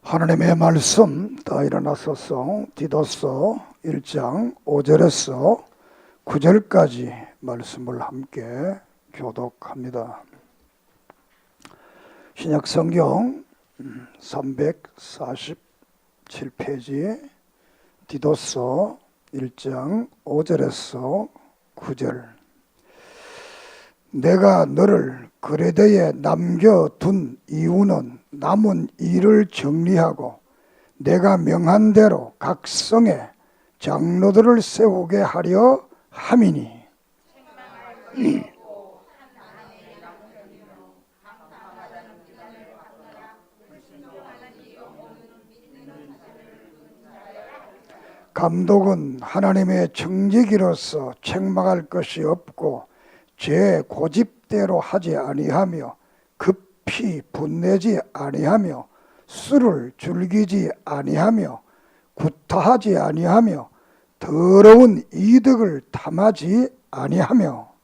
하나님의 말씀 다 일어나소서. 디도서 1장 5절에서 9절까지 말씀을 함께 교독합니다. 신약성경 347페이지 디도서 1장 5절에서 9절. 내가 너를 그레데에 남겨둔 이유는 남은 일을 정리하고 내가 명한 대로 각 성에 장로들을 세우게 하려 함이니. 감독은 하나님의 청지기로서 책망할 것이 없고 제 고집대로 하지 아니하며 급히 분내지 아니하며 술을 즐기지 아니하며 구타하지 아니하며 더러운 이득을 탐하지 아니하며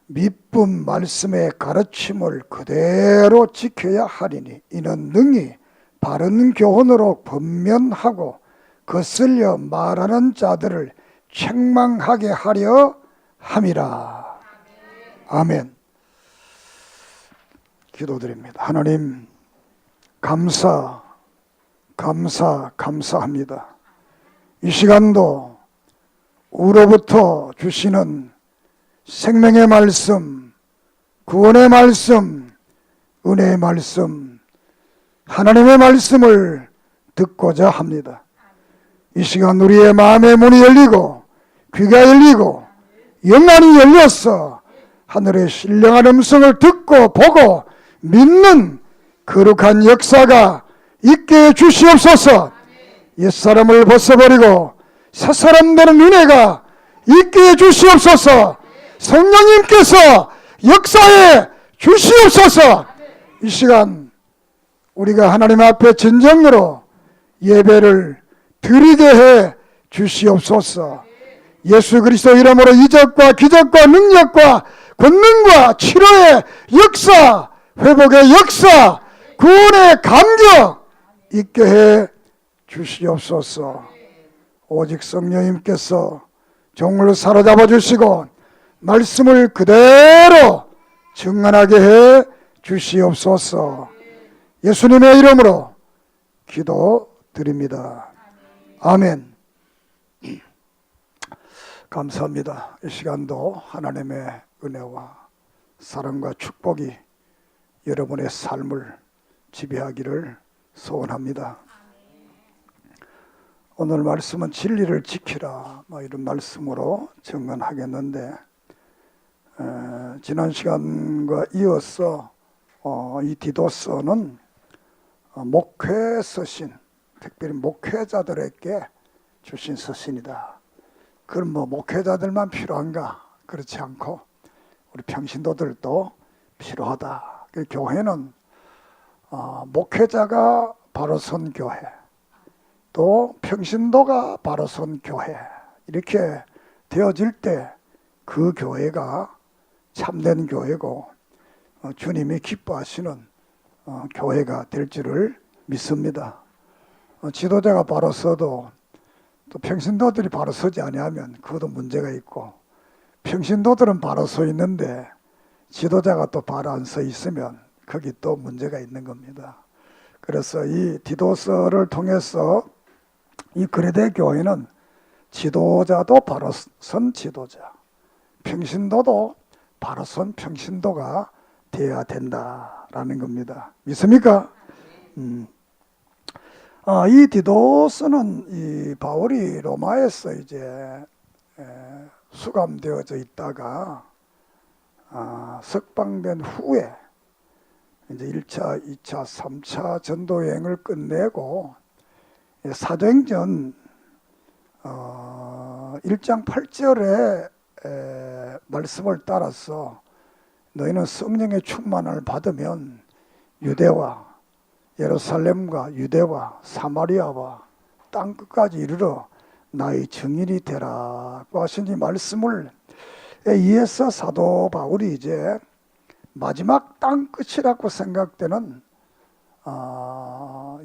믿음 말씀의 가르침을 그대로 지켜야 하리니 이는 능히 바른 교훈으로 번면하고 거슬려 말하는 자들을 책망하게 하려 함이라. 아멘. 기도드립니다. 하나님 감사합니다. 이 시간도 우로부터 주시는 생명의 말씀, 구원의 말씀, 은혜의 말씀, 하나님의 말씀을 듣고자 합니다. 이 시간 우리의 마음의 문이 열리고 귀가 열리고 영안이 열려서 하늘의 신령한 음성을 듣고 보고 믿는 거룩한 역사가 있게 해주시옵소서. 옛사람을 벗어버리고 새사람 되는 은혜가 있게 해주시옵소서. 성령님께서 역사해 주시옵소서. 이 시간 우리가 하나님 앞에 진정으로 예배를 드리게 해 주시옵소서. 예수 그리스도 이름으로 이적과 기적과 능력과 권능과 치료의 역사, 회복의 역사, 구원의 감격 있게 해 주시옵소서. 오직 성령님께서 종을 사로잡아 주시고 말씀을 그대로 증언하게 해 주시옵소서. 예수님의 이름으로 기도드립니다. 아멘. 감사합니다. 이 시간도 하나님의 은혜와 사랑과 축복이 여러분의 삶을 지배하기를 소원합니다. 오늘 말씀은 진리를 지키라 이런 말씀으로 증언하겠는데 지난 시간과 이어서 이 디도서는 목회 서신, 특별히 목회자들에게 주신 서신이다. 그럼 목회자들만 필요한가? 그렇지 않고 우리 평신도들도 필요하다. 교회는 목회자가 바로 선 교회, 또 평신도가 바로 선 교회, 이렇게 되어질 때 그 교회가 참된 교회고 주님이 기뻐하시는 교회가 될 줄을 믿습니다. 지도자가 바로 서도 또 평신도들이 바로 서지 아니하면 그것도 문제가 있고, 평신도들은 바로 서 있는데 지도자가 또 바로 안 서 있으면 거기 또 문제가 있는 겁니다. 그래서 이 디도서를 통해서 이 그레데 교회는 지도자도 바로 선 지도자, 평신도도 바로 선 평신도가 되어야 된다라는 겁니다. 믿습니까? 이 디도서는 이 바울이 로마에서 이제 수감되어져 있다가 석방된 후에 이제 1차, 2차, 3차 전도 여행을 끝내고 사도행전 1장 8절에 말씀을 따라서 너희는 성령의 충만을 받으면 유대와 예루살렘과 유대와 사마리아와 땅끝까지 이르러 나의 증인이 되라고 하신 이 말씀을 이에서 사도 바울이 이제 마지막 땅끝이라고 생각되는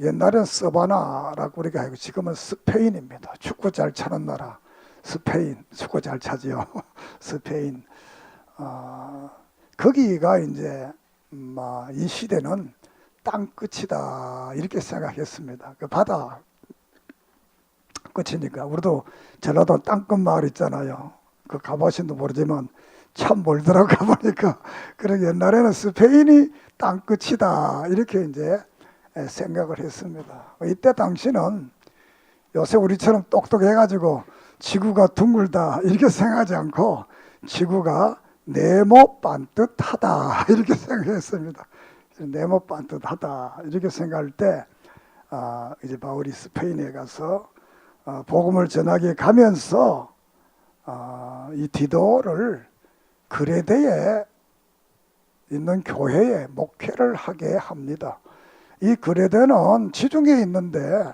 옛날엔 서바나라고 우리가 알고 지금은 스페인입니다. 축구 잘 차는 나라 스페인, 축구 잘 차지요. 스페인. 거기가 이제 이 시대는 땅끝이다 이렇게 생각했습니다. 그 바다 끝이니까. 우리도 전라도 땅끝 마을 있잖아요. 그 가보신도 모르지만 참 멀더라고 가보니까. 그래 옛날에는 스페인이 땅끝이다 이렇게 이제 생각을 했습니다. 이때 당시는 요새 우리처럼 똑똑해가지고 지구가 둥글다 이렇게 생각하지 않고 지구가 네모 반듯하다 이렇게 생각했습니다. 네모 반듯하다 이렇게 생각할 때 이제 바울이 스페인에 가서 복음을 전하게 가면서 이 디도를 그레데에 있는 교회에 목회를 하게 합니다. 이 그레데는 지중해에 있는데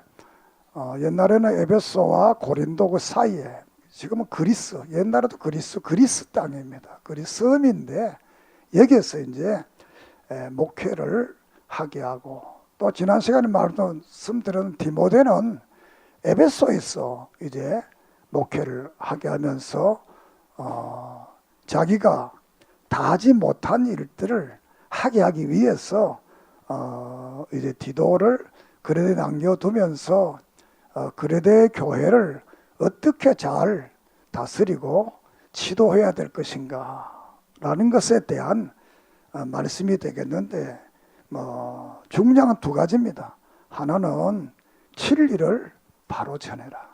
옛날에는 에베소와 고린도 그 사이에 지금은 그리스, 옛날에도 그리스 땅입니다. 그리스음인데 여기에서 이제 목회를 하게 하고 또 지난 시간에 말씀드린 디모데는 에베소에서 이제 목회를 하게 하면서 자기가 다 하지 못한 일들을 하게 하기 위해서 이제 디도를 그레데에 남겨두면서 그레데 교회를 어떻게 잘 다스리고 지도해야 될 것인가 라는 것에 대한 말씀이 되겠는데 중요한 두 가지입니다. 하나는 진리를 바로 전해라.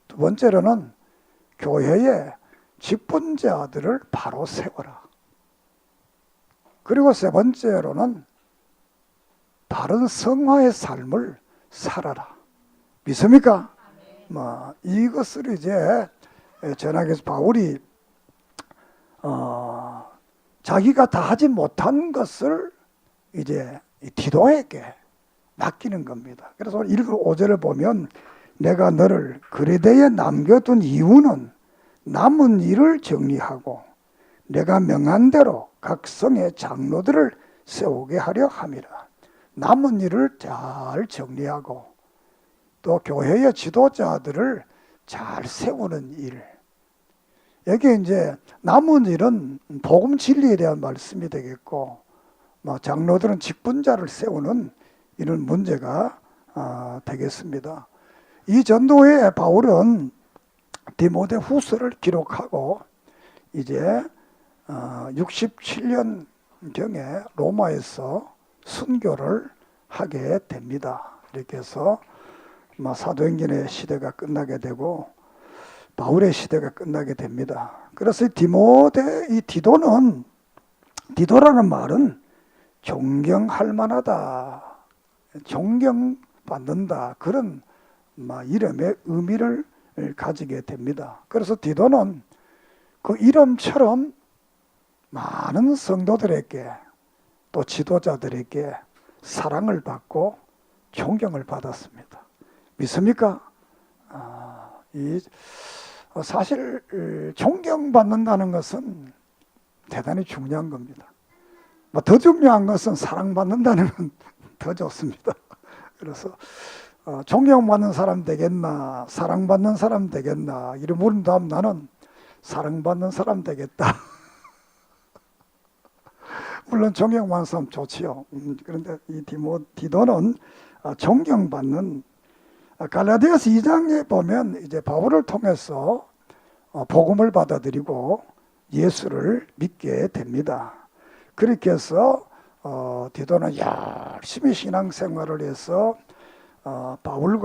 두 번째로는 교회의 직분자들을 바로 세워라. 그리고 세 번째로는 바른 성화의 삶을 살아라. 믿습니까? 이것을 이제 전하기 위해서 바울이 자기가 다 하지 못한 것을 이제 디도에게 맡기는 겁니다. 그래서 5절을 보면 내가 너를 그레데에 남겨둔 이유는 남은 일을 정리하고 내가 명한 대로 각 성의 장로들을 세우게 하려 함이라. 남은 일을 잘 정리하고 또 교회의 지도자들을 잘 세우는 일. 여기 이제 남은 일은 복음 진리에 대한 말씀이 되겠고 장로들은 직분자를 세우는 이런 문제가 되겠습니다. 이 전도에 바울은 디모데 후서를 기록하고 이제 67년경에 로마에서 순교를 하게 됩니다. 이렇게 해서 사도행전의 시대가 끝나게 되고 바울의 시대가 끝나게 됩니다. 그래서 이 디도라는 말은 존경할 만하다, 존경받는다 그런 이름의 의미를 가지게 됩니다. 그래서 디도는 그 이름처럼 많은 성도들에게 또 지도자들에게 사랑을 받고 존경을 받았습니다. 믿습니까? 사실 존경받는다는 것은 대단히 중요한 겁니다. 더 중요한 것은 사랑받는다는 건 더 좋습니다. 그래서 존경받는 사람 되겠나 사랑받는 사람 되겠나 이런 물은 다음 나는 사랑받는 사람 되겠다. 물론 존경받는 사람 좋지요. 그런데 이 디도는 존경받는 갈라디아서 2장에 보면 이제 바울을 통해서 복음을 받아들이고 예수를 믿게 됩니다. 그렇게 해서 디도는 열심히 신앙생활을 해서 바울이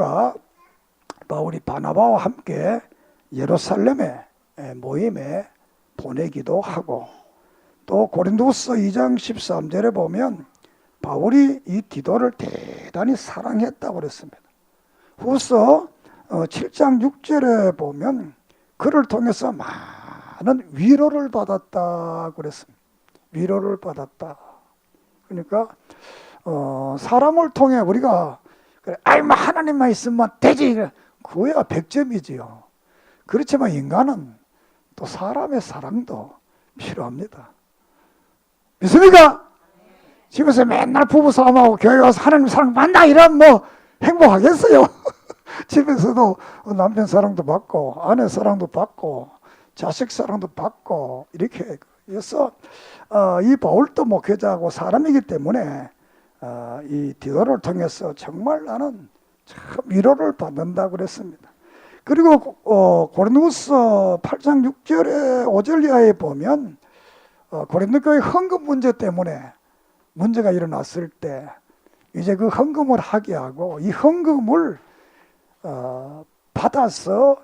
바나바와 함께 예루살렘의 모임에 보내기도 하고 또 고린도후서 2장 13절에 보면 바울이 이 디도를 대단히 사랑했다고 그랬습니다. 후서 7장 6절에 보면 그를 통해서 많은 위로를 받았다고 그랬습니다. 위로를 받았다. 그러니까 사람을 통해 우리가 그래, 하나님만 있으면 되지 그야 100점이지요. 그렇지만 인간은 또 사람의 사랑도 필요합니다. 믿습니까? 집에서 맨날 부부싸움하고 교회 와서 하나님 사랑 받나 이러면 뭐 행복하겠어요? 집에서도 남편 사랑도 받고 아내 사랑도 받고 자식 사랑도 받고 이렇게 해서 이 바울도 목회자하고 사람이기 때문에 이 디도를 통해서 정말 나는 참 위로를 받는다고 그랬습니다. 그리고 고린도후서 8장 6절에 5절 이하에 보면 고린도 교회 헌금 문제 때문에 문제가 일어났을 때 이제 그 헌금을 하게 하고 이 헌금을 받아서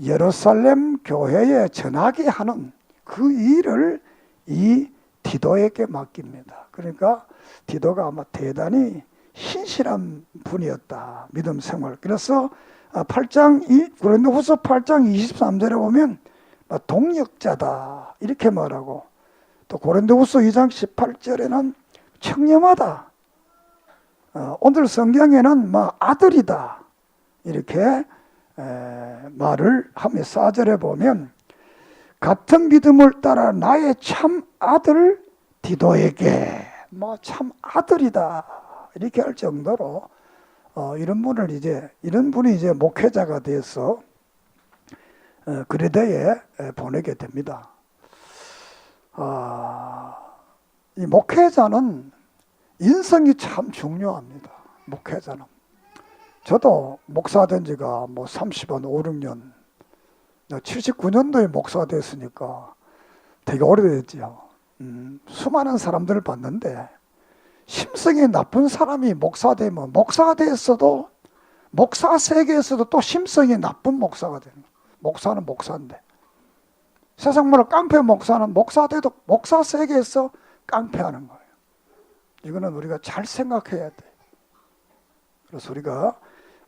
예루살렘 교회에 전하게 하는 그 일을 이 디도에게 맡깁니다. 그러니까 디도가 아마 대단히 신실한 분이었다. 믿음 생활. 그래서 고린도후서 8장 23절에 보면 동역자다 이렇게 말하고 또 고린도후서 2장 18절에는 청렴하다. 오늘 성경에는 아들이다 이렇게 말을 하며 4절에 보면 같은 믿음을 따라 나의 참 아들 디도에게 참 아들이다 이렇게 할 정도로 이런 분이 이제 목회자가 돼서 그레데에 보내게 됩니다. 이 목회자는 인성이 참 중요합니다. 목회자는. 저도 목사된 지가 30한 5, 6년, 79년도에 목사가 됐으니까 되게 오래됐죠. 수많은 사람들을 봤는데 심성이 나쁜 사람이 목사되면 목사가 됐어도 목사 세계에서도 또 심성이 나쁜 목사가 되는 거예요. 목사는 목사인데 세상 말로 깡패 목사는 목사 돼도 목사 세계에서 깡패하는 거예요. 이거는 우리가 잘 생각해야 돼. 그래서 우리가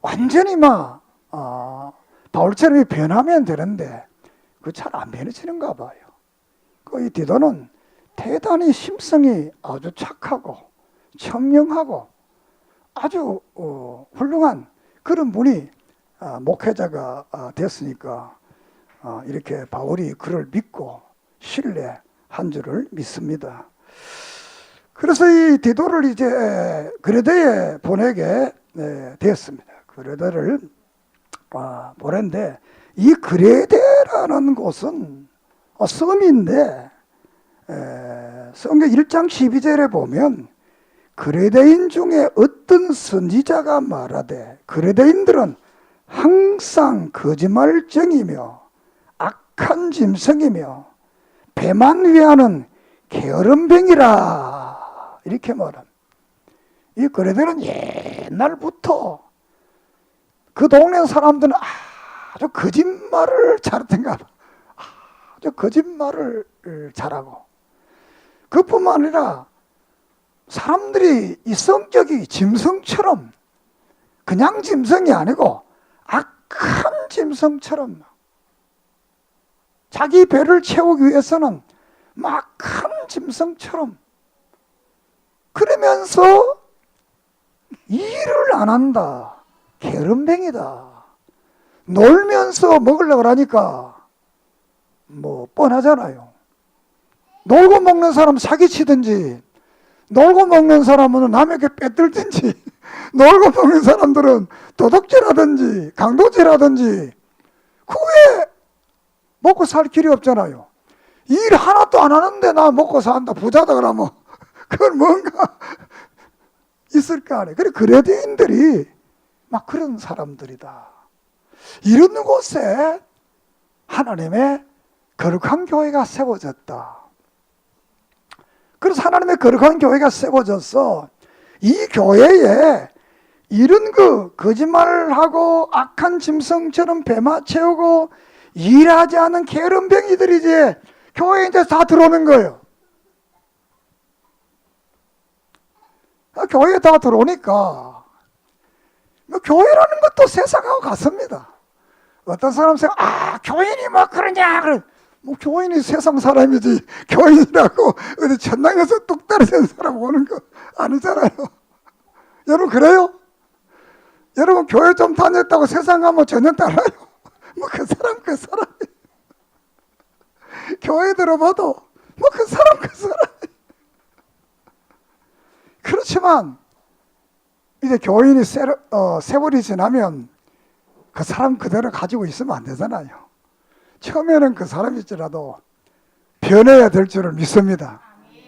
완전히 바울처럼 변하면 되는데 그 잘 안 변해지는가 봐요. 이 디도는 대단히 심성이 아주 착하고 청명하고 아주 훌륭한 그런 분이 목회자가 됐으니까 이렇게 바울이 그를 믿고 신뢰한 줄을 믿습니다. 그래서 이 디도를 이제 그레데에 보내게 되었습니다. 그레데를 보냈는데 이 그레데라는 곳은 섬인데 성경 1장 12절에 보면 그레데인 중에 어떤 선지자가 말하되 그레데인들은 항상 거짓말쟁이며 악한 짐승이며 배만 위하는 게으름뱅이라 이렇게 말합니다. 이 그레데는 옛날부터 그 동네 사람들은 아주 거짓말을 잘했던가 봐. 아주 거짓말을 잘하고 그뿐만 아니라 사람들이 이 성격이 짐승처럼 그냥 짐승이 아니고 악한 짐승처럼 자기 배를 채우기 위해서는 악한 짐승처럼 그러면서 일을 안 한다. 게으름뱅이다. 놀면서 먹으려고 하니까 뻔하잖아요. 놀고 먹는 사람 사기치든지 놀고 먹는 사람은 남에게 빼들든지 놀고 먹는 사람들은 도둑질하든지 강도질하든지 그게 먹고 살 길이 없잖아요. 일 하나도 안 하는데 나 먹고 산다 부자다 그러면 그건 뭔가 있을 거 아니에요. 그래 그레데인들이 그런 사람들이다. 이런 곳에 하나님의 거룩한 교회가 세워졌다. 그래서 하나님의 거룩한 교회가 세워져서 이 교회에 이런 거짓말을 하고 악한 짐승처럼 배마 채우고 일하지 않은 게으름뱅이들이 이제 교회에 이제 다 들어오는 거예요. 교회에 다 들어오니까 교회라는 것도 세상하고 같습니다. 어떤 사람 생각, 교인이 그러냐? 그래. 교인이 세상 사람이지 교인이라고 어디 천당에서 뚝 떨어진 사람 오는 거 아니잖아요. 여러분 그래요? 여러분 교회 좀 다녔다고 세상 가면 전혀 달라요. 뭐 그 사람 교회 들어봐도 뭐 그 사람 그렇지만 이제 교인이 세월이 지나면 그 사람 그대로 가지고 있으면 안 되잖아요. 처음에는 그 사람일지라도 변해야 될 줄을 믿습니다.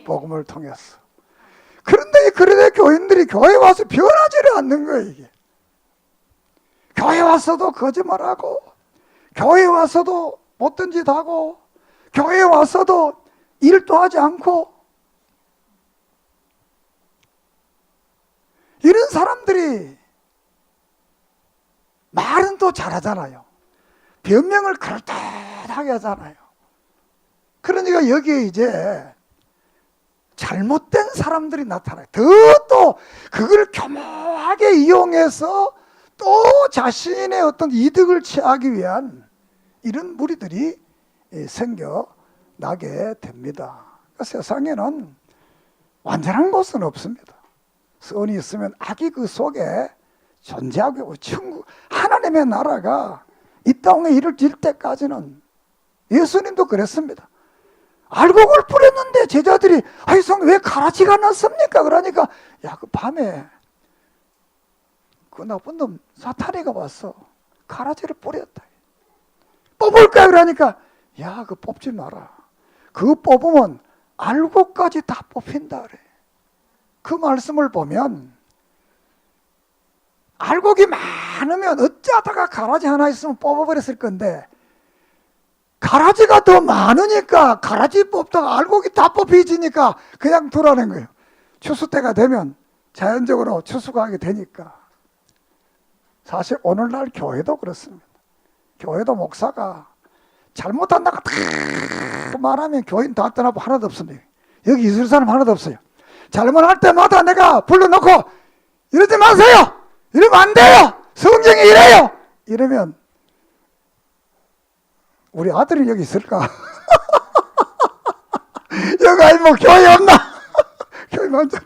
복음을 통해서. 그런데 교인들이 교회에 와서 변하지를 않는 거예요. 이게. 교회 와서도 거짓말하고, 교회 와서도 못된 짓 하고, 교회 와서도 일도 하지 않고, 이런 사람들이 말은 또 잘하잖아요. 변명을 그럴듯하게 하잖아요. 그러니까 여기에 이제 잘못된 사람들이 나타나요. 또 그걸 교묘하게 이용해서 또 자신의 어떤 이득을 취하기 위한 이런 무리들이 생겨나게 됩니다. 그러니까 세상에는 완전한 것은 없습니다. 선이 있으면 악이 그 속에 존재하고 천국 하나님의 나라가 이 땅에 이룰 때까지는 예수님도 그랬습니다. 알곡을 뿌렸는데 제자들이 아이 성경 왜 가라지가 났습니까? 그러니까 야, 그 밤에 그 나쁜 놈 사탄이가 왔어. 가라지를 뿌렸다. 뽑을까? 그러니까 야, 그 뽑지 마라. 그거 뽑으면 알곡까지 다 뽑힌다 그래. 그 말씀을 보면 알곡이 많으면 어쩌다가 가라지 하나 있으면 뽑아버렸을 건데 가라지가 더 많으니까 가라지 뽑다가 알곡이 다 뽑혀지니까 그냥 두라는 거예요. 추수 때가 되면 자연적으로 추수가 하게 되니까. 사실 오늘날 교회도 그렇습니다. 교회도 목사가 잘못한다고 다 말하면 교인 다 떠나고 하나도 없습니다. 여기 있을 사람 하나도 없어요. 잘못할 때마다 내가 불러놓고 이러지 마세요. 이러면 안 돼요. 성경이 이래요. 이러면 우리 아들이 여기 있을까? 여기 아니 뭐 교회 없나? 교회 많잖아.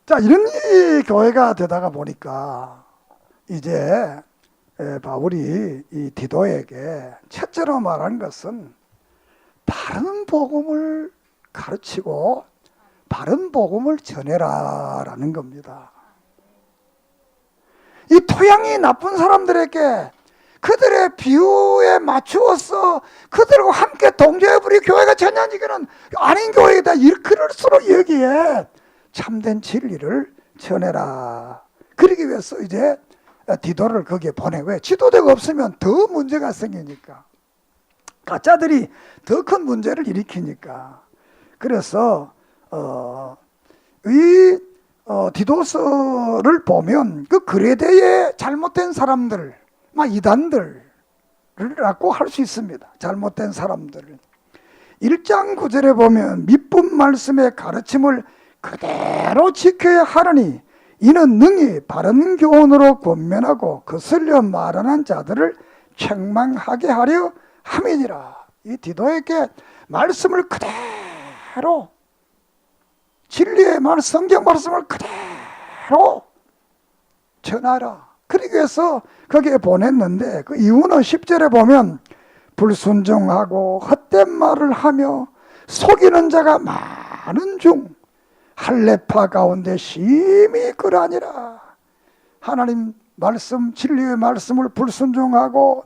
자, 이런 교회가 되다가 보니까 이제 바울이 이 디도에게 첫째로 말한 것은 바른 복음을 가르치고 바른 복음을 전해라라는 겁니다. 이 토양이 나쁜 사람들에게 그들의 비유에 맞추어서 그들과 함께 동조해 우리 교회가 전혀 이거는 아닌 교회이다. 그럴수록 여기에 참된 진리를 전해라. 그러기 위해서 이제 디도를 거기에 보내. 왜? 지도자가 없으면 더 문제가 생기니까. 가짜들이 더 큰 문제를 일으키니까. 그래서 디도서를 보면 그 그레데의 잘못된 사람들, 이단들이라고 할 수 있습니다. 잘못된 사람들. 1장 9절에 보면 미쁜 말씀의 가르침을 그대로 지켜야 하느니 이는 능히 바른 교훈으로 권면하고 거슬려 말하는 자들을 책망하게 하려 함이니라. 이 디도에게 말씀을 그대로 진리의 성경 말씀을 그대로 전하라. 그러기 위해서 거기에 보냈는데 그 이유는 10절에 보면 불순종하고 헛된 말을 하며 속이는 자가 많은 중 할례파 가운데 심히 그러하니라. 하나님 말씀 진리의 말씀을 불순종하고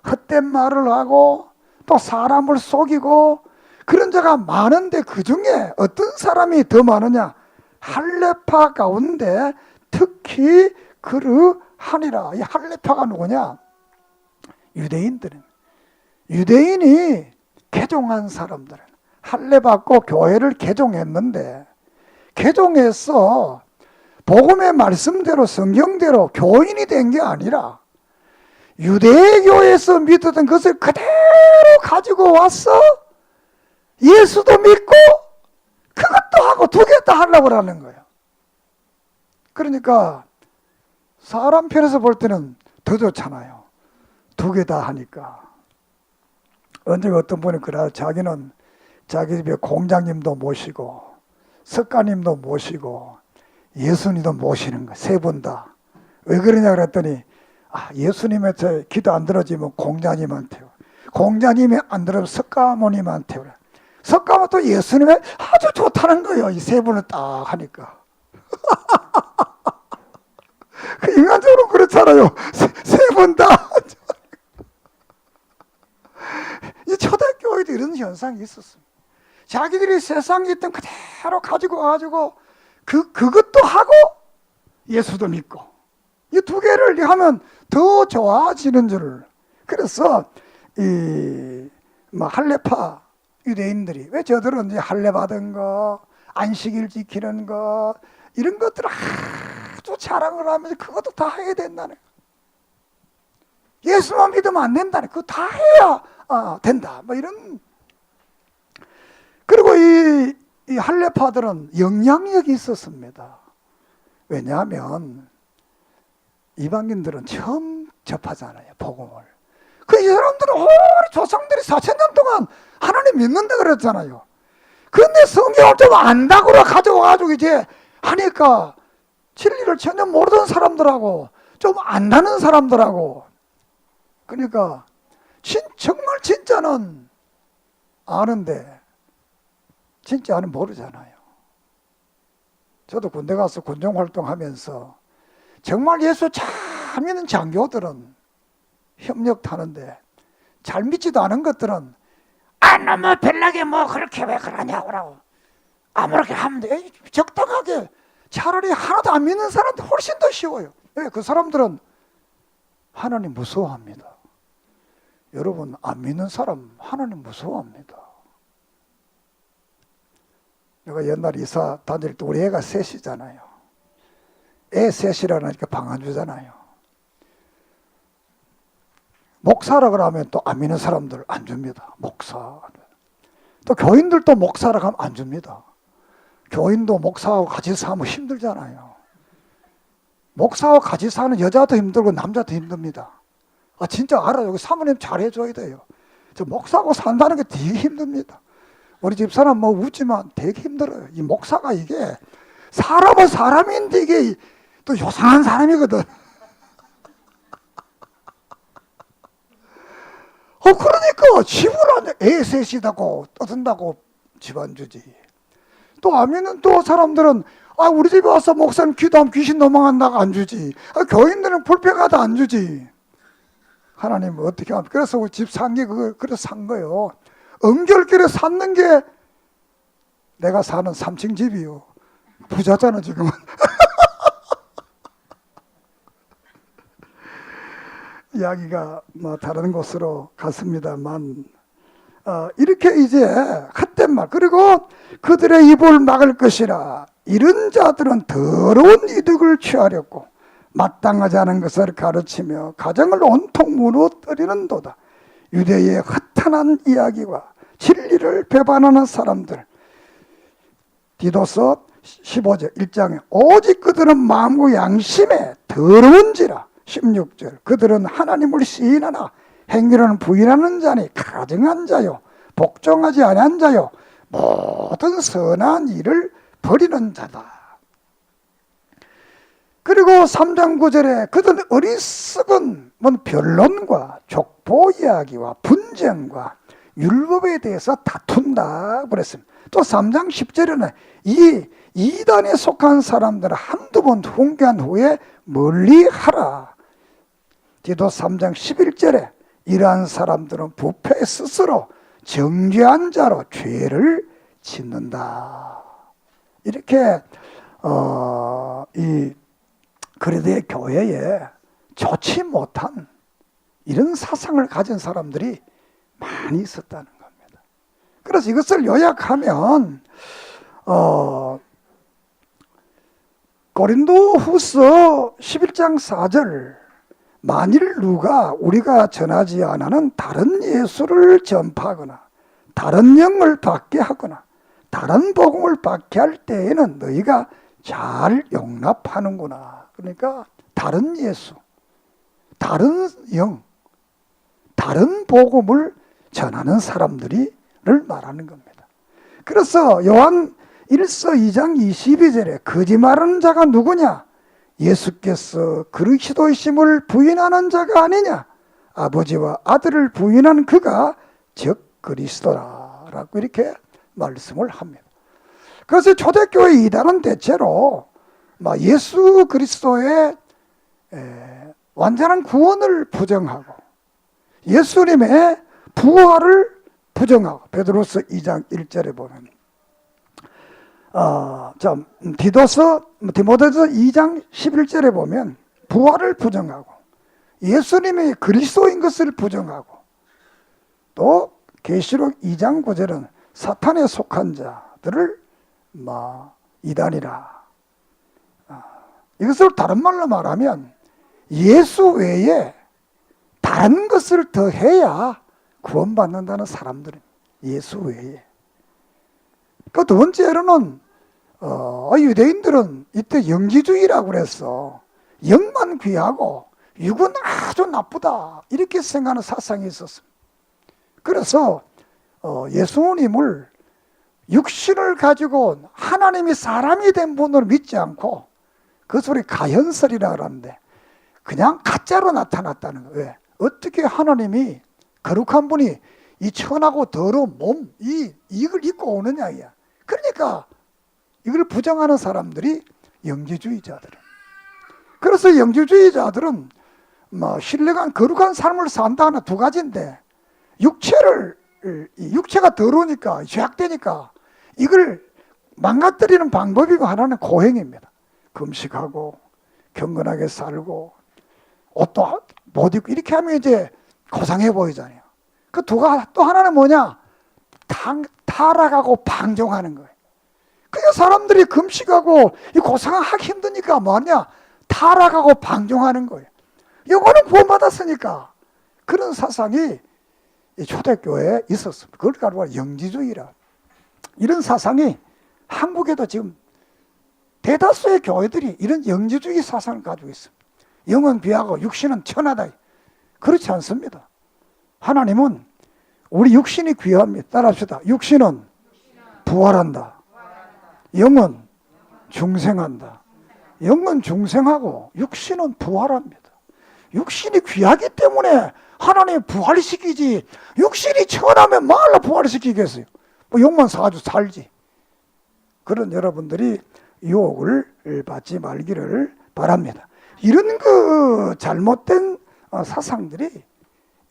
헛된 말을 하고 또 사람을 속이고 그런 자가 많은데 그 중에 어떤 사람이 더 많으냐? 할례파 가운데 특히 그러하니라. 이 할례파가 누구냐? 유대인들은. 유대인이 개종한 사람들은 할례 받고 교회를 개종했는데 개종해서 복음의 말씀대로 성경대로 교인이 된 게 아니라 유대교에서 믿었던 것을 그대로 가지고 와서 예수도 믿고 그것도 하고 두 개 다 하려고 하는 거예요. 그러니까 사람 편에서 볼 때는 더 좋잖아요. 두 개 다 하니까. 언제 어떤 분이 그래 자기는 자기 집에 공장님도 모시고 석가님도 모시고 예수님도 모시는 거예요. 세 분 다. 왜 그러냐 그랬더니 예수님한테 기도 안 들어지면 공자님한테, 공자님이 안 들어면 석가모님한테 그래. 석가모 또 예수님이 아주 좋다는 거예요. 이 세 분을 딱 하니까. 그 인간적으로 그렇잖아요. 세 분 다. 이 초대교회도 이런 현상이 있었습니다. 자기들이 세상에 있던 그대로 가지고 와가지고 그것도 하고 예수도 믿고 이 두 개를 하면 더 좋아지는 줄. 그래서 할례파 유대인들이 왜 저들은 이제 할례 받은 거, 안식일 지키는 거 이런 것들을 아주 자랑을 하면서 그것도 다 해야 된다네. 예수만 믿으면 안 된다네. 그거 다 해야 된다. 뭐 이런. 그리고 이 할례파들은 영향력이 있었습니다. 왜냐하면 이방인들은 처음 접하잖아요, 복음을. 이 사람들은 우리 조상들이 4,000년 동안 하나님 믿는다 그랬잖아요. 그런데 성경을 좀 안다고 가져와가지고 이제 하니까 진리를 전혀 모르던 사람들하고 좀 안다는 사람들하고, 그러니까 정말 진짜는 아는데 진짜는 모르잖아요. 저도 군대 가서 군정활동하면서 정말 예수 잘 믿는 장교들은 협력하는데 잘 믿지도 않은 것들은 너무 별나게 뭐 그렇게 왜 그러냐고 아무렇게 하면 돼. 적당하게. 차라리 하나도 안 믿는 사람들 훨씬 더 쉬워요. 왜? 그 사람들은 하나님 무서워합니다. 여러분, 안 믿는 사람 하나님 무서워합니다. 내가 옛날 이사 다닐 때 우리 애가 셋이잖아요. 애 셋이라 하니까 방 안 주잖아요. 목사라 그러면 또 안 믿는 사람들 안 줍니다. 목사. 또 교인들도 목사라 하면 안 줍니다. 교인도 목사하고 같이 사면 힘들잖아요. 목사하고 같이 사는 여자도 힘들고 남자도 힘듭니다. 진짜 알아요. 여기 사모님 잘해줘야 돼요. 저 목사하고 산다는 게 되게 힘듭니다. 우리 집사람 뭐 웃지만 되게 힘들어요. 이 목사가 이게 사람은 사람인데 이게 또 요상한 사람이거든. 그러니까 집을 애 셋이다고 떠든다고 집 안 주지. 또 아미는 또 사람들은 우리 집에 와서 목사님 기도하면 귀신 넘어간다고 안 주지. 교인들은 불평하다 안 주지. 하나님은 어떻게 합니까? 그래서 집 산 게 그래서 산 거예요. 은결길에 샀는 게 내가 사는 3층 집이요. 부자잖아 지금은. 이야기가 뭐 다른 곳으로 갔습니다만 이렇게 이제 헛된 말. 그리고 그들의 입을 막을 것이라. 이런 자들은 더러운 이득을 취하려고 마땅하지 않은 것을 가르치며 가정을 온통 무너뜨리는도다. 유대의 허탄한 이야기와 진리를 배반하는 사람들. 디도서 15절 1장에 오직 그들은 마음과 양심에 더러운지라. 16절 그들은 하나님을 시인하나 행위로는 부인하는 자니 가증한 자요 복종하지 아니한 자요 모든 선한 일을 버리는 자다. 그리고 3장 9절에 그들은 어리석은 변론과 족보 이야기와 분쟁과 율법에 대해서 다툰다 그랬습니다. 또 3장 10절에는 이 이단에 속한 사람들은 한두 번 훈계한 후에 멀리하라. 디도 3장 11절에 이러한 사람들은 부패 스스로 정죄한 자로 죄를 짓는다. 이렇게 이 그리스도의 교회에 좋지 못한 이런 사상을 가진 사람들이 많이 있었다는 겁니다. 그래서 이것을 요약하면 고린도후서 11장 4절 만일 누가 우리가 전하지 않는 다른 예수를 전파하거나 다른 영을 받게 하거나 다른 복음을 받게 할 때에는 너희가 잘 용납하는구나. 그러니까 다른 예수, 다른 영, 다른 복음을 전하는 사람들을 말하는 겁니다. 그래서 요한 1서 2장 22절에 거짓말하는 자가 누구냐? 예수께서 그리스도이심을 부인하는 자가 아니냐? 아버지와 아들을 부인한 그가 즉 그리스도라 라고 이렇게 말씀을 합니다. 그래서 초대교회 이단은 대체로 예수 그리스도의 완전한 구원을 부정하고 예수님의 부활을 부정하고, 베드로서 2장 1절에 보면 디모데서 2장 11절에 보면 부활을 부정하고 예수님이 그리스도인 것을 부정하고, 또 계시록 2장 9절은 사탄에 속한 자들을 이단이라. 이것을 다른 말로 말하면 예수 외에 다른 것을 더 해야 구원받는다는 사람들은 예수 외에. 그 두 번째로는 유대인들은 이때 영지주의라고 그래서 영만 귀하고 육은 아주 나쁘다 이렇게 생각하는 사상이 있었습니다. 그래서 예수님을 육신을 가지고 하나님이 사람이 된 분으로 믿지 않고 그 소리 가현설이라고 하는데 그냥 가짜로 나타났다는 거예요. 왜? 어떻게 하나님이 거룩한 분이 이 천하고 더러운 몸, 이걸 입고 오느냐. 그러니까 이걸 부정하는 사람들이 영지주의자들. 그래서 영지주의자들은 신령한 거룩한 삶을 산다 하는 두 가지인데, 육체가 더러우니까, 죄악되니까 이걸 망가뜨리는 방법이고 하나는 고행입니다. 금식하고 경건하게 살고 옷도 못 입고 이렇게 하면 이제 고상해 보이잖아요. 그 또 하나는 뭐냐? 타락하고 방종하는 거예요. 그러니까 사람들이 금식하고 이 고상하기 힘드니까 뭐하냐? 타락하고 방종하는 거예요. 이거는 구원받았으니까. 그런 사상이 초대교회에 있었습니다. 그걸 가지고 영지주의라. 이런 사상이 한국에도 지금 대다수의 교회들이 이런 영지주의 사상을 가지고 있습니다. 영은 귀하고 육신은 천하다. 그렇지 않습니다. 하나님은 우리 육신이 귀합니다. 따라합시다. 육신은 부활한다. 영은 중생한다. 영은 중생하고 육신은 부활합니다. 육신이 귀하기 때문에 하나님이 부활시키지, 육신이 천하면 말로 부활시키겠어요. 영만 사주 살지. 그런 여러분들이 유혹을 받지 말기를 바랍니다. 이런 잘못된 사상들이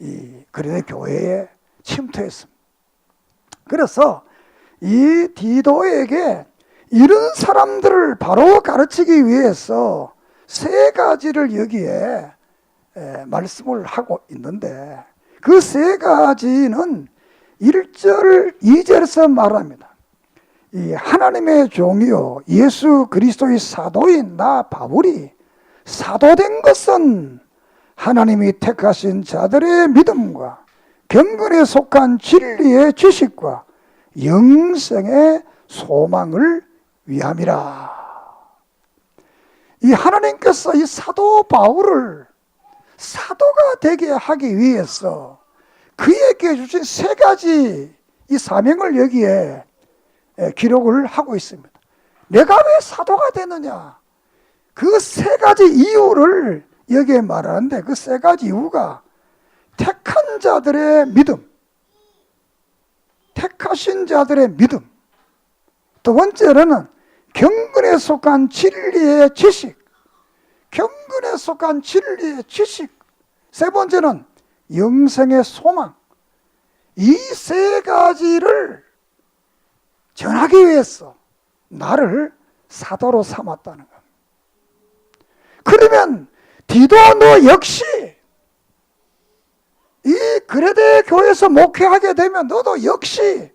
이 거린의 교회에 침투했습니다. 그래서 이 디도에게 이런 사람들을 바로 가르치기 위해서 세 가지를 여기에 말씀을 하고 있는데, 그 세 가지는 1절, 2절에서 말합니다. 이 하나님의 종이요 예수 그리스도의 사도인 나 바울이 사도된 것은 하나님이 택하신 자들의 믿음과 경건에 속한 진리의 지식과 영생의 소망을 위함이라. 이 하나님께서 이 사도 바울을 사도가 되게 하기 위해서 그에게 주신 세 가지 이 사명을 여기에 기록을 하고 있습니다. 내가 왜 사도가 되느냐? 그 세 가지 이유를 여기에 말하는데, 그 세 가지 이유가 택한 자들의 믿음, 택하신 자들의 믿음, 두 번째로는 경건에 속한 진리의 지식, 경건에 속한 진리의 지식, 세 번째는 영생의 소망. 이 세 가지를 전하기 위해서 나를 사도로 삼았다는 겁니다. 그러면 디도 너 역시 이 그레데 교회에서 목회하게 되면 너도 역시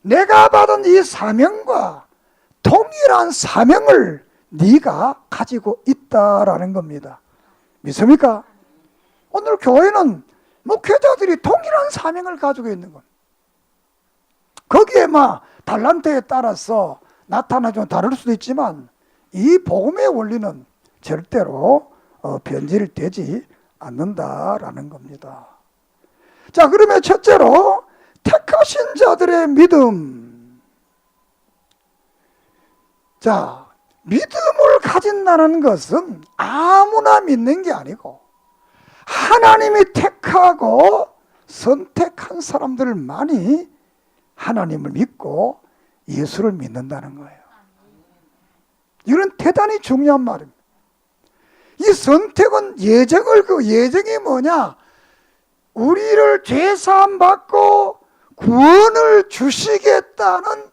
내가 받은 이 사명과 동일한 사명을 네가 가지고 있다라는 겁니다. 믿습니까? 오늘 교회는 목회자들이 동일한 사명을 가지고 있는 겁니다. 거기에 달란트에 따라서 나타나좀 다를 수도 있지만 이 복음의 원리는 절대로 변질되지 않는다라는 겁니다. 자, 그러면 첫째로 택하신 자들의 믿음. 자, 믿음을 가진다는 것은 아무나 믿는 게 아니고 하나님이 택하고 선택한 사람들만이 하나님을 믿고 예수를 믿는다는 거예요. 이건 대단히 중요한 말입니다. 이 선택은 그 예정이 뭐냐? 우리를 죄사함 받고 구원을 주시겠다는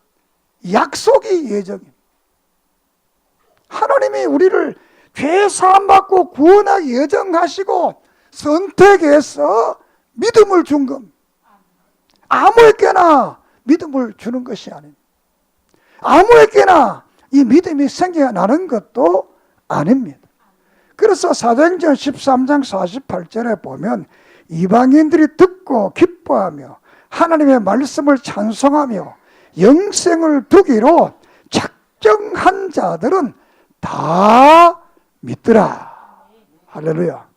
약속이 예정입니다. 하나님이 우리를 죄사함 받고 구원하기 예정하시고 선택해서 믿음을 준 겁니다. 아무에게나 믿음을 주는 것이 아닙니다. 아무에게나 이 믿음이 생겨나는 것도 아닙니다. 그래서 사도행전 13장 48절에 보면 이방인들이 듣고 기뻐하며 하나님의 말씀을 찬송하며 영생을 두기로 작정한 자들은 다 믿더라. 할렐루야.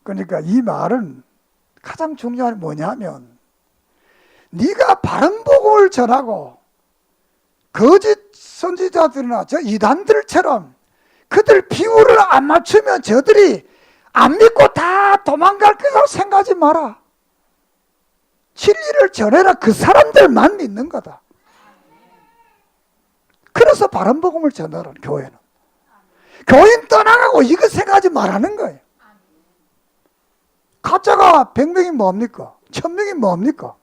그러니까 이 말은 가장 중요한 게 뭐냐면 네가 바른 복음을 전하고 거짓 선지자들이나 저 이단들처럼 그들 비율을 안 맞추면 저들이 안 믿고 다 도망갈 거라고 생각하지 마라. 진리를 전해라. 그 사람들만 믿는 거다. 그래서 바른 복음을 전하라. 교회는 교인 떠나가고 이거 생각하지 말라는 거예요. 가짜가 100명이 뭡니까? 1000명이 뭡니까?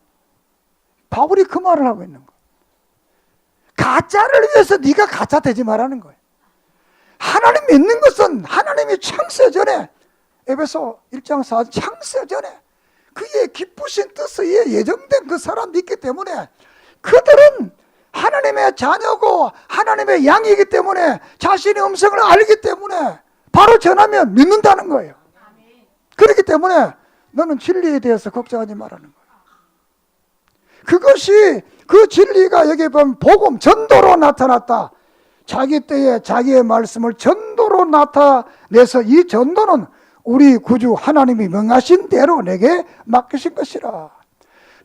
바울이 그 말을 하고 있는 거예요. 가짜를 위해서 네가 가짜 되지 말라는 거예요. 하나님 믿는 것은 하나님이 창세 전에 에베소 1장 4절 창세 전에 그의 기쁘신 뜻에 예정된 그 사람 믿기 때문에 그들은 하나님의 자녀고 하나님의 양이기 때문에 자신의 음성을 알기 때문에 바로 전하면 믿는다는 거예요. 그렇기 때문에 너는 진리에 대해서 걱정하지 말라는 거예요. 그것이 그 진리가 여기 보면 복음 전도로 나타났다. 자기 때에 자기의 말씀을 전도로 나타내서 이 전도는 우리 구주 하나님이 명하신 대로 내게 맡기신 것이라.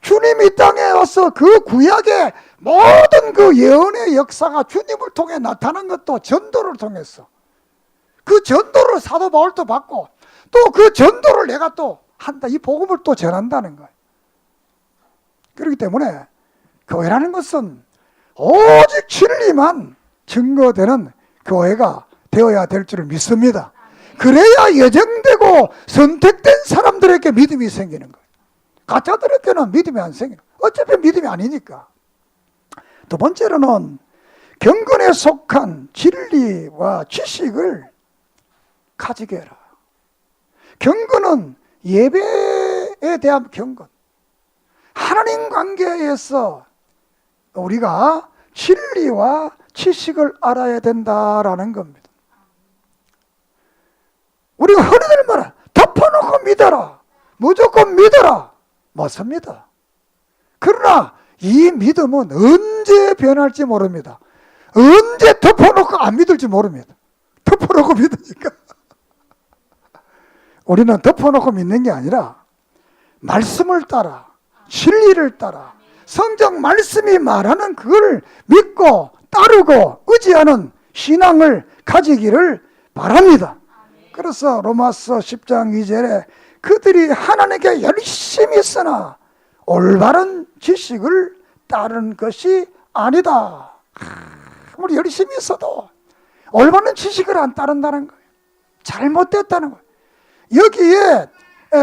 주님이 이 땅에 와서 그 구약의 모든 그 예언의 역사가 주님을 통해 나타난 것도 전도를 통해서 그 전도를 사도 바울도 받고 또 그 전도를 내가 또 한다. 이 복음을 또 전한다는 거예요. 그렇기 때문에 교회라는 것은 오직 진리만 증거되는 교회가 되어야 될 줄을 믿습니다. 그래야 예정되고 선택된 사람들에게 믿음이 생기는 거예요. 가짜들에게는 믿음이 안 생기는 거예요. 어차피 믿음이 아니니까. 두 번째로는 경건에 속한 진리와 지식을 가지게 해라. 경건은 예배에 대한 경건. 하나님 관계에서 우리가 진리와 지식을 알아야 된다라는 겁니다. 우리가 흔히들 말해 덮어놓고 믿어라. 무조건 믿어라. 맞습니다. 그러나 이 믿음은 언제 변할지 모릅니다. 언제 덮어놓고 안 믿을지 모릅니다. 덮어놓고 믿으니까. 우리는 덮어놓고 믿는 게 아니라 말씀을 따라 진리를 따라 성경 말씀이 말하는 그걸 믿고 따르고 의지하는 신앙을 가지기를 바랍니다. 그래서 로마서 10장 2절에 그들이 하나님께 열심히 쓰나 올바른 지식을 따르는 것이 아니다. 우리 열심히 써도 올바른 지식을 안 따른다는 거예요. 잘못됐다는 거예요. 여기에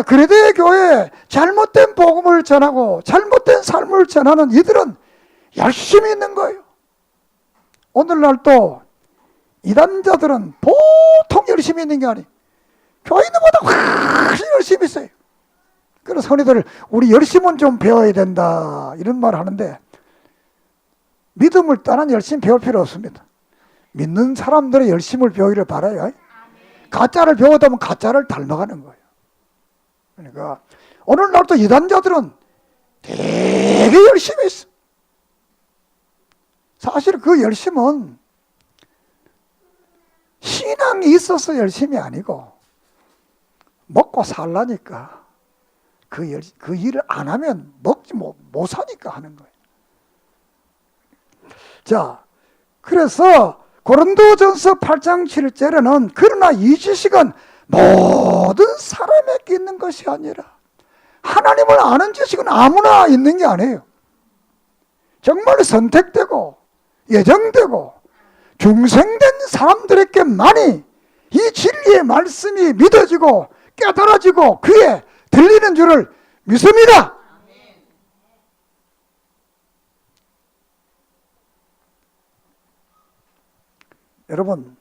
그레데 교회에 잘못된 복음을 전하고 잘못된 삶을 전하는 이들은 열심히 있는 거예요. 오늘날 또 이단자들은 보통 열심히 있는 게 아니에요. 교인들보다 훨씬 열심히 있어요. 그래서 흔히들 우리 열심은 좀 배워야 된다 이런 말을 하는데 믿음을 떠난 열심히 배울 필요 없습니다. 믿는 사람들의 열심을 배우기를 바라요. 가짜를 배우다 보면 가짜를 닮아가는 거예요. 그러니까 오늘날 또 이단자들은 되게 열심히 있어. 사실 그 열심은 신앙이 있어서 열심이 아니고 먹고 살라니까 그 일을 안 하면 먹지 못 사니까 하는 거예요. 자, 그래서 고린도전서 8장 7절에는 그러나 이 지식은 모든 사람에게 있는 것이 아니라, 하나님을 아는 지식은 아무나 있는 게 아니에요. 정말 선택되고 예정되고 중생된 사람들에게만이 이 진리의 말씀이 믿어지고 깨달아지고 그에 들리는 줄을 믿습니다. 여러분,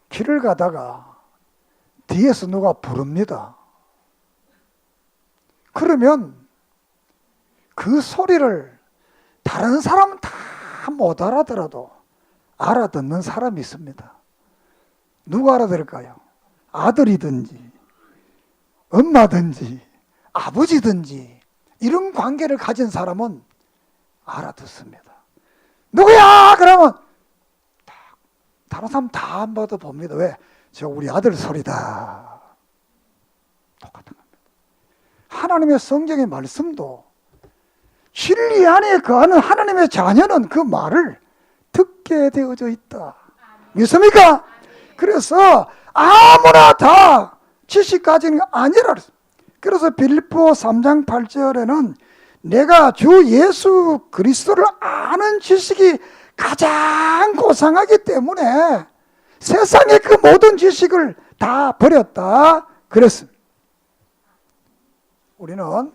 길을 가다가 뒤에서 누가 부릅니다. 그러면 그 소리를 다른 사람은 다 못 알아들어도 알아듣는 사람이 있습니다. 누가 알아들을까요? 아들이든지 엄마든지 아버지든지 이런 관계를 가진 사람은 알아듣습니다. 누구야? 그러면 다른 사람 다 안 봐도 봅니다. 왜? 저 우리 아들 소리다. 똑같은 겁니다. 하나님의 성경의 말씀도 진리 안에 거하는 하나님의 자녀는 그 말을 듣게 되어져 있다. 믿습니까? 그래서 아무나 다 지식 가지는 게 아니라. 그래서 빌립보 3장 8절에는 내가 주 예수 그리스도를 아는 지식이 가장 고상하기 때문에 세상의 그 모든 지식을 다 버렸다 그랬습니다. 우리는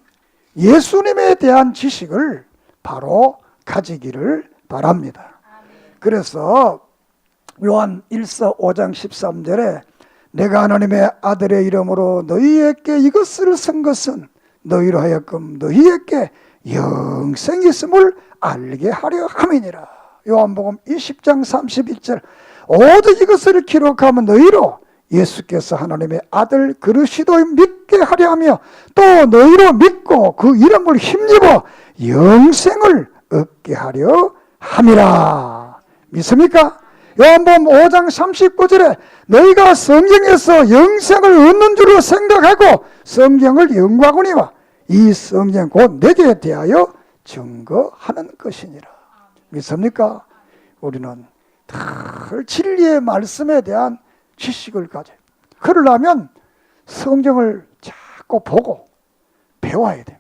예수님에 대한 지식을 바로 가지기를 바랍니다. 그래서 요한 1서 5장 13절에 내가 하나님의 아들의 이름으로 너희에게 이것을 쓴 것은 너희로 하여금 너희에게 영생이 있음을 알게 하려 함이니라. 요한복음 20장 31절 오직 이것을 기록하면 너희로 예수께서 하나님의 아들 그리스도를 믿게 하려 하며 또 너희로 믿고 그 이름을 힘입어 영생을 얻게 하려 함이라. 믿습니까? 요한복음 5장 39절에 너희가 성경에서 영생을 얻는 줄로 생각하고 성경을 연구하거니와 이 성경 곧 내게 대하여 증거하는 것이니라. 믿습니까? 우리는 늘 진리의 말씀에 대한 지식을 가져요. 그러려면 성경을 자꾸 보고 배워야 됩니다.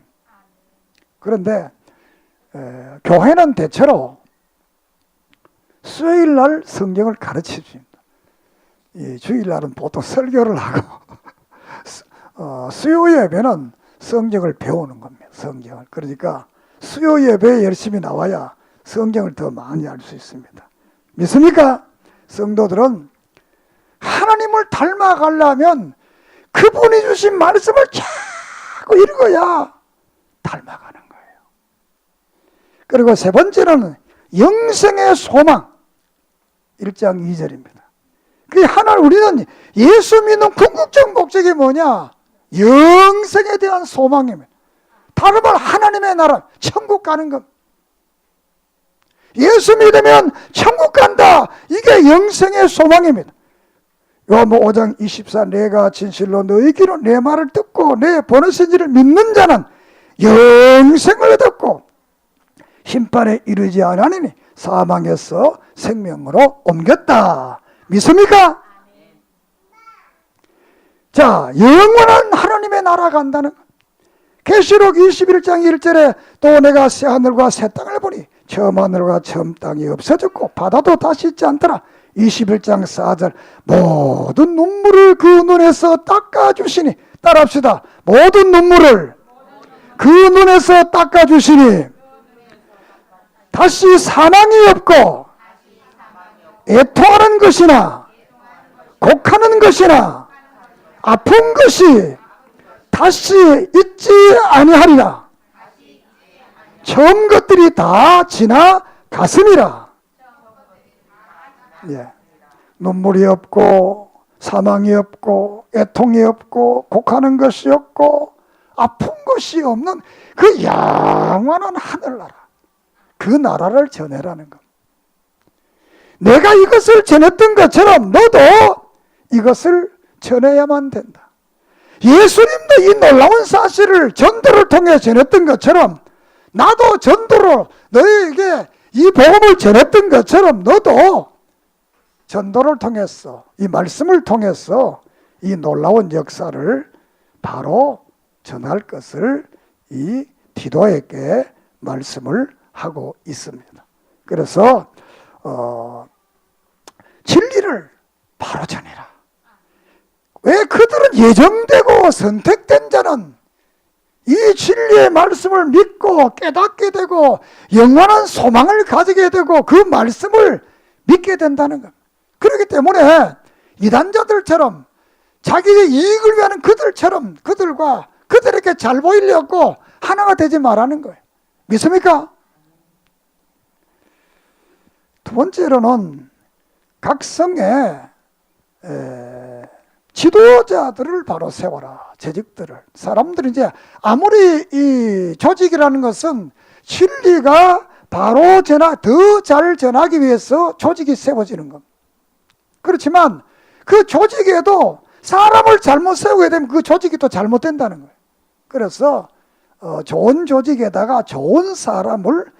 그런데 교회는 대체로 수요일날 성경을 가르치십니다. 주일날은 보통 설교를 하고 수요 예배는 성경을 배우는 겁니다. 성경을. 그러니까 수요 예배에 열심히 나와야 성경을 더 많이 알 수 있습니다. 믿습니까? 성도들은 하나님을 닮아가려면 그분이 주신 말씀을 자꾸 읽어야 닮아가는 거예요. 그리고 세 번째는 영생의 소망 1장 2절입니다. 그 우리는 예수 믿는 궁극적 목적이 뭐냐? 영생에 대한 소망입니다. 다른 말 하나님의 나라, 천국 가는 것. 예수 믿으면 천국 간다. 이게 영생의 소망입니다. 요한복음 5장 24 내가 진실로 너희기로 내 말을 듣고 내 보내신 이를 믿는 자는 영생을 얻었고 심판에 이르지 않으니 사망에서 생명으로 옮겼다. 믿습니까? 자, 영원한 하나님의 나라 간다는 것. 계시록 21장 1절에 또 내가 새 하늘과 새 땅을 보니 처음 하늘과 처음 땅이 없어졌고 바다도 다시 있지 않더라. 21장 4절 모든 눈물을 그 눈에서 닦아주시니 따라합시다. 모든 눈물을 그 눈에서 닦아주시니 다시 사망이 없고 애통하는 것이나 곡하는 것이나 아픈 것이 다시 있지 아니하리라. 처음 것들이 다 지나갔음이라. 예. 눈물이 없고 사망이 없고 애통이 없고 곡하는 것이 없고 아픈 것이 없는 그 영원한 하늘나라, 그 나라를 전해라는 것. 내가 이것을 전했던 것처럼 너도 이것을 전해야만 된다. 예수님도 이 놀라운 사실을 전도를 통해 전했던 것처럼 나도 전도로 너희에게 이 복음을 전했던 것처럼 너도 전도를 통해서 이 말씀을 통해서 이 놀라운 역사를 바로 전할 것을 이 디도에게 말씀을 하고 있습니다. 그래서 진리를 바로 전해라. 왜 그들은 예정되고 선택된 자는 이 진리의 말씀을 믿고 깨닫게 되고 영원한 소망을 가지게 되고 그 말씀을 믿게 된다는 것. 그렇기 때문에 이단자들처럼 자기의 이익을 위하는 그들처럼 그들에게 잘 보이려고 하나가 되지 말라는 거예요. 믿습니까? 두 번째로는 각 성에 지도자들을 바로 세워라. 재직들을. 사람들이 이제 아무리 이 조직이라는 것은 진리가 바로 더 잘 전하기 위해서 조직이 세워지는 겁니다. 그렇지만 그 조직에도 사람을 잘못 세우게 되면 그 조직이 또 잘못된다는 거예요. 그래서 좋은 조직에다가 좋은 사람을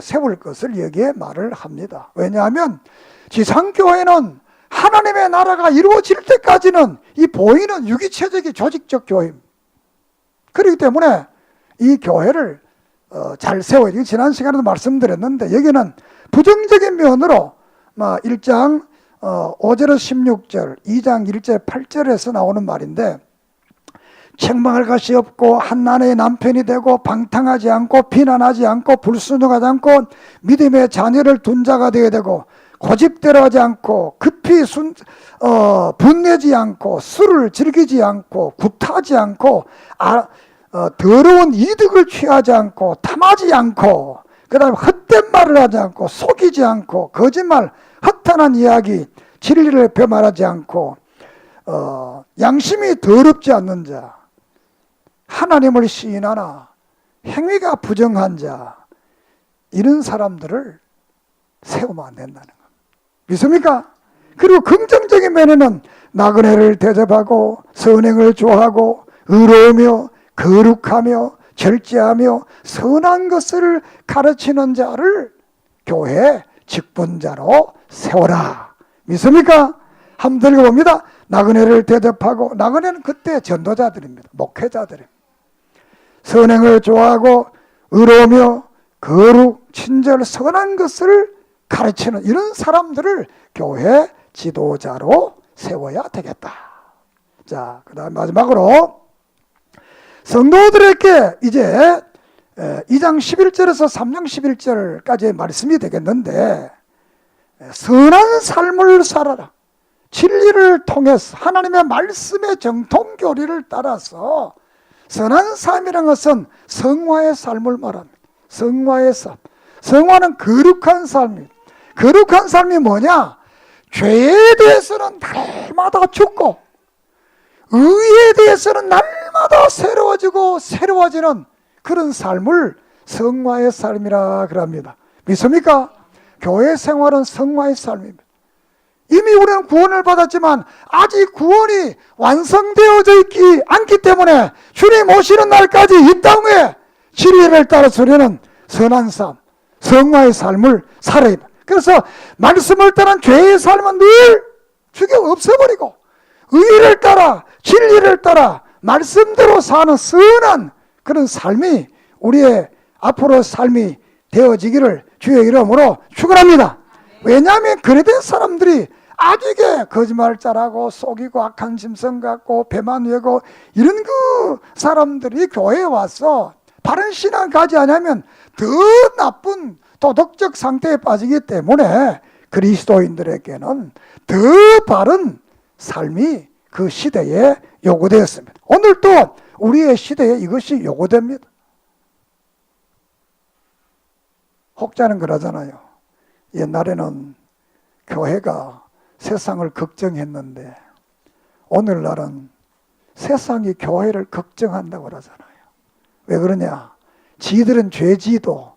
세울 것을 여기에 말을 합니다. 왜냐하면 지상교회는 하나님의 나라가 이루어질 때까지는 이 보이는 유기체적인 조직적 교회입니다. 그렇기 때문에 이 교회를 잘 세워야 돼요. 지난 시간에도 말씀드렸는데 여기는 부정적인 면으로 1장 5절에서 16절, 2장 1절 8절에서 나오는 말인데 책망할 것이 없고 한나라의 남편이 되고 방탕하지 않고 비난하지 않고 불순종하지 않고 믿음의 자녀를 둔 자가 되어야 되고 고집대로하지 않고 급히 분내지 않고 술을 즐기지 않고 굿하지 않고 더러운 이득을 취하지 않고 탐하지 않고 그 다음에 헛된 말을 하지 않고 속이지 않고 거짓말 허탄한 이야기 진리를 배말하지 않고 양심이 더럽지 않는 자 하나님을 시인하나 행위가 부정한 자 이런 사람들을 세우면 안 된다는 겁니다. 믿습니까? 그리고 긍정적인 면에는 나그네를 대접하고 선행을 좋아하고 의로우며 거룩하며 절제하며 선한 것을 가르치는 자를 교회 직분자로 세워라. 믿습니까? 한번 들어봅니다. 나그네를 대접하고, 나그네는 그때 전도자들입니다. 목회자들입니다. 선행을 좋아하고 의로우며 거룩, 친절, 선한 것을 가르치는 이런 사람들을 교회 지도자로 세워야 되겠다. 자, 그 다음 마지막으로 성도들에게 이제 2장 11절에서 3장 11절까지의 말씀이 되겠는데 선한 삶을 살아라. 진리를 통해서 하나님의 말씀의 정통교리를 따라서 선한 삶이라는 것은 성화의 삶을 말합니다. 성화의 삶. 성화는 거룩한 삶입니다. 거룩한 삶이 뭐냐? 죄에 대해서는 날마다 죽고 의에 대해서는 날마다 새로워지는 그런 삶을 성화의 삶이라 그럽니다. 믿습니까? 교회 생활은 성화의 삶입니다. 이미 우리는 구원을 받았지만 아직 구원이 완성되어져 있지 않기 때문에 주님 오시는 날까지 이 땅에 진리를 따라서 우리는 선한 삶, 성화의 삶을 살아야 합니다. 그래서 말씀을 따른 죄의 삶은 늘 죽여 없애버리고 의를 따라 진리를 따라 말씀대로 사는 선한 그런 삶이 우리의 앞으로 삶이 되어지기를 주의 이름으로 축원합니다. 왜냐하면 그래된 사람들이 아직에 거짓말 잘하고 속이고 악한 심성 갖고 배만 외고 이런 그 사람들이 교회에 와서 바른 신앙 가지 않으면 더 나쁜 도덕적 상태에 빠지기 때문에 그리스도인들에게는 더 바른 삶이 그 시대에 요구되었습니다. 오늘도 우리의 시대에 이것이 요구됩니다. 혹자는 그러잖아요. 옛날에는 교회가 세상을 걱정했는데 오늘날은 세상이 교회를 걱정한다고 그러잖아요. 왜 그러냐? 지들은 죄지도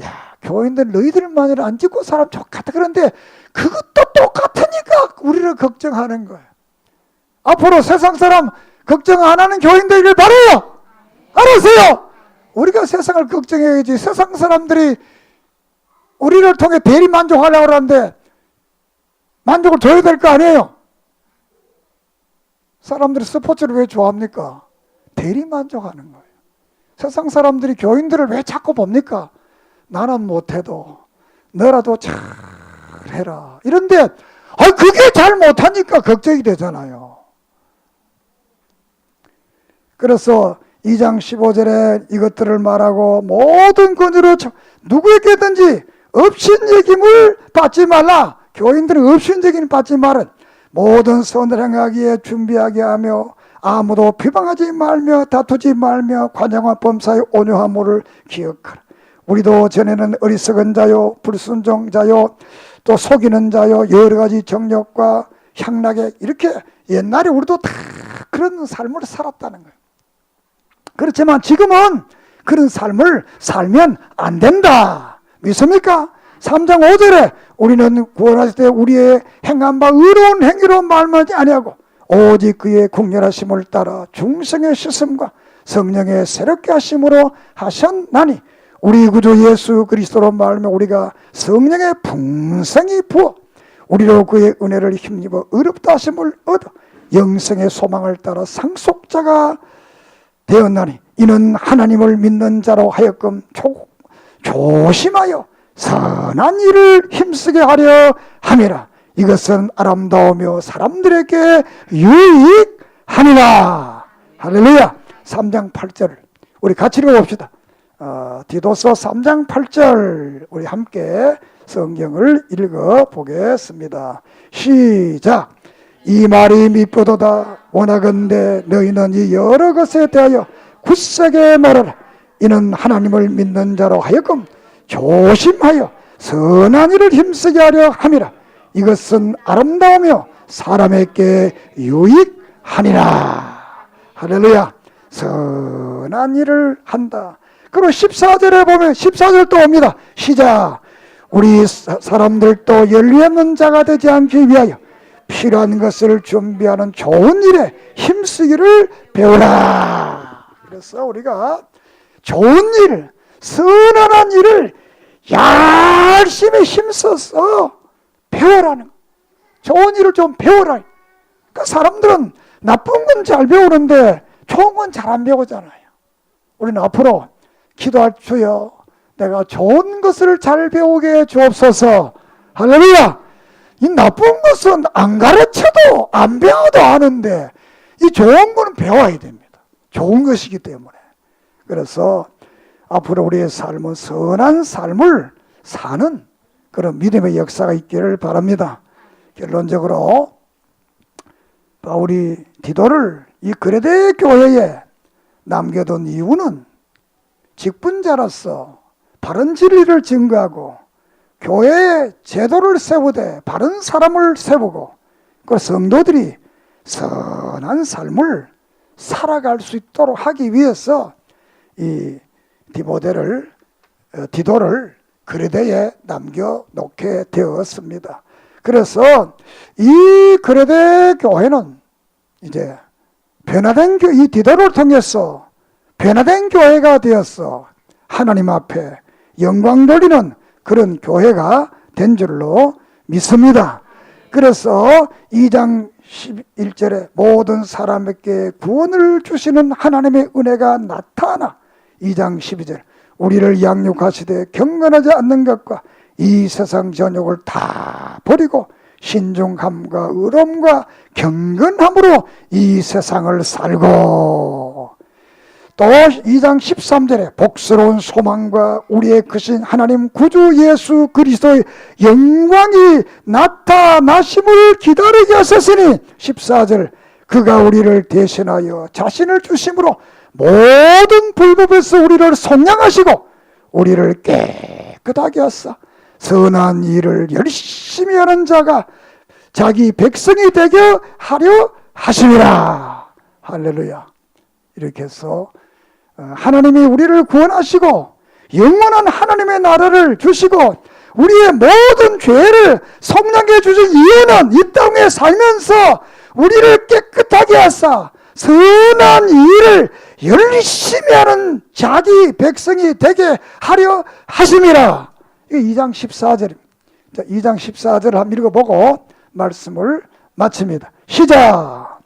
야 교인들 너희들만을 안 짓고 사람 좋겠다 그런데 그것도 똑같으니까 우리를 걱정하는 거예요. 앞으로 세상 사람 걱정 안 하는 교인 되기를 바라요. 알았어요? 우리가 세상을 걱정해야지. 세상 사람들이 우리를 통해 대리 만족하려고 하는데 만족을 줘야 될 거 아니에요? 사람들이 스포츠를 왜 좋아합니까? 대리 만족하는 거예요. 세상 사람들이 교인들을 왜 자꾸 봅니까? 나는 못해도 너라도 잘해라. 이런데 그게 잘 못하니까 걱정이 되잖아요. 그래서 2장 15절에 이것들을 말하고 모든 권유로 누구에게든지 업신여김을 받지 말라. 교인들은 업신여김을 받지 말은 모든 선을 행하기에 준비하게 하며 아무도 비방하지 말며 다투지 말며 관용한 범사의 온유함을 기억하라. 우리도 전에는 어리석은 자요 불순종자요 또 속이는 자요 여러 가지 정욕과 향락에 이렇게 옛날에 우리도 다 그런 삶을 살았다는 거예요. 그렇지만 지금은 그런 삶을 살면 안 된다. 믿습니까? 3장 5절에 우리는 구원하실 때 우리의 행한 바 의로운 행위로 말하지 아니하고 오직 그의 국률하심을 따라 중생의 씻음과 성령의 새롭게 하심으로 하셨나니 우리 구주 예수 그리스도로 말하면 우리가 성령의 풍성히 부어 우리로 그의 은혜를 힘입어 의롭다 하심을 얻어 영생의 소망을 따라 상속자가 되었나니 이는 하나님을 믿는 자로 하여금 조심하여 선한 일을 힘쓰게 하려 함이라. 이것은 아름다우며 사람들에게 유익하니라. 할렐루야. 3장 8절 우리 같이 읽어봅시다. 디도서 3장 8절 우리 함께 성경을 읽어보겠습니다. 시작. 이 말이 미쁘도다. 원하건대 너희는 이 여러 것에 대하여 굳세게 말하라. 이는 하나님을 믿는 자로 하여금 조심하여 선한 일을 힘쓰게 하려 함이라. 이것은 아름다우며 사람에게 유익하니라. 할렐루야. 선한 일을 한다. 그리고 14절에 보면 14절 또 옵니다. 시작. 우리 사람들도 열리없는 자가 되지 않기 위하여 필요한 것을 준비하는 좋은 일에 힘쓰기를 배우라. 그래서 우리가 좋은 일, 선한 일을 열심히 힘써서 배워라는 거예요. 좋은 일을 좀 배워라. 그러니까 사람들은 나쁜 건 잘 배우는데 좋은 건 잘 안 배우잖아요. 우리는 앞으로 기도할 주여 내가 좋은 것을 잘 배우게 주옵소서. 할렐루야. 이 나쁜 것은 안 가르쳐도 안 배워도 아는데 이 좋은 거는 배워야 됩니다. 좋은 것이기 때문에. 그래서 앞으로 우리의 삶은 선한 삶을 사는 그런 믿음의 역사가 있기를 바랍니다. 결론적으로 바울이 디도를 이 그레데 교회에 남겨둔 이유는 직분자로서 바른 진리를 증거하고 교회의 제도를 세우되 바른 사람을 세우고 그 성도들이 선한 삶을 살아갈 수 있도록 하기 위해서 이 디도를 그레데에 남겨놓게 되었습니다. 그래서 이 그레데 교회는 이제 변화된 이 디도를 통해서 변화된 교회가 되어서 하나님 앞에 영광 돌리는 그런 교회가 된 줄로 믿습니다. 그래서 2장 11절에 모든 사람에게 구원을 주시는 하나님의 은혜가 나타나 2장 12절 우리를 양육하시되 경건하지 않는 것과 이 세상 전욕을 다 버리고 신중함과 의로움과 경건함으로 이 세상을 살고 또 2장 13절에 복스러운 소망과 우리의 크신 하나님 구주 예수 그리스도의 영광이 나타나심을 기다리게 하셨으니 14절 그가 우리를 대신하여 자신을 주심으로 모든 불법에서 우리를 속량하시고 우리를 깨끗하게 하사 선한 일을 열심히 하는 자가 자기 백성이 되게 하려 하심이라. 할렐루야. 이렇게 해서 하나님이 우리를 구원하시고 영원한 하나님의 나라를 주시고 우리의 모든 죄를 속량해 주신 이유는 이 땅에 살면서 우리를 깨끗하게 하사 선한 일을 열심히 하는 자기 백성이 되게 하려 하심이라. 이게 2장 14절입니다. 자, 2장 14절을 한번 읽어보고 말씀을 마칩니다. 시작!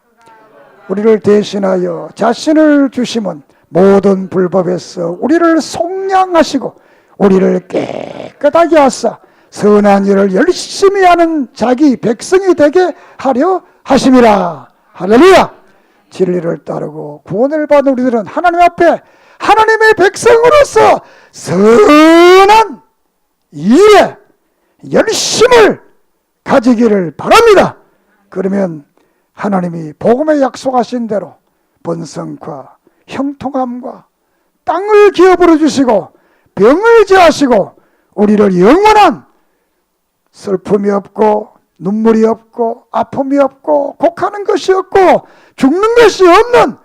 우리를 대신하여 자신을 주심은 모든 불법에서 우리를 속량하시고 우리를 깨끗하게 하사 선한 일을 열심히 하는 자기 백성이 되게 하려 하심이라. 할렐루야! 진리를 따르고 구원을 받은 우리들은 하나님 앞에 하나님의 백성으로서 선한 일에 열심을 가지기를 바랍니다. 그러면 하나님이 복음에 약속하신 대로 번성과 형통함과 땅을 기업으로 주시고 병을 제하시고 우리를 영원한 슬픔이 없고 눈물이 없고 아픔이 없고 곡하는 것이 없고 죽는 것이 없는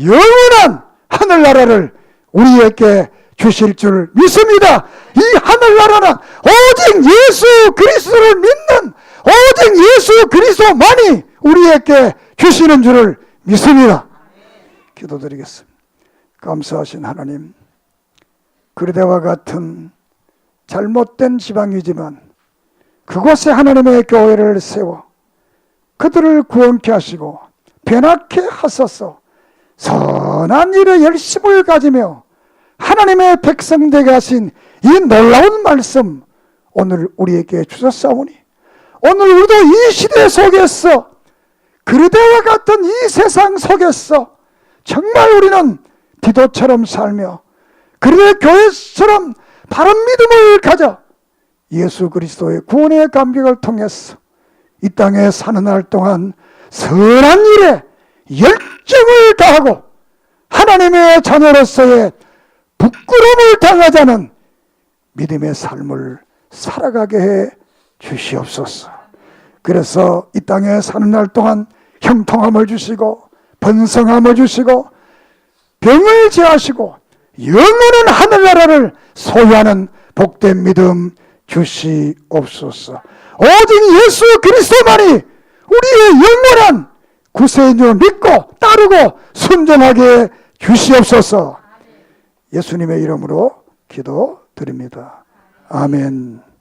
영원한 하늘나라를 우리에게 주실 줄 믿습니다. 이 하늘나라는 오직 예수 그리스도를 믿는 오직 예수 그리스도만이 우리에게 주시는 줄을 믿습니다. 기도드리겠습니다. 감사하신 하나님, 그리대와 같은 잘못된 지방이지만 그곳에 하나님의 교회를 세워 그들을 구원케 하시고 변화케 하소서. 선한 일에 열심을 가지며 하나님의 백성 되게 하신 이 놀라운 말씀 오늘 우리에게 주셨사오니 오늘 우리도 이 시대 속에서 그리대와 같은 이 세상 속에서 정말 우리는 디도처럼 살며 그리대 교회처럼 바른 믿음을 가져 예수 그리스도의 구원의 감격을 통해서 이 땅에 사는 날 동안 선한 일에 열정을 다하고 하나님의 자녀로서의 부끄러움을 당하자는 믿음의 삶을 살아가게 해 주시옵소서. 그래서 이 땅에 사는 날 동안 형통함을 주시고 번성함을 주시고 병을 제하시고 영원한 하늘나라를 소유하는 복된 믿음 주시옵소서. 오직 예수 그리스도만이 우리의 영원한 구세인 줄 믿고 따르고 순종하게 주시옵소서. 예수님의 이름으로 기도드립니다. 아멘.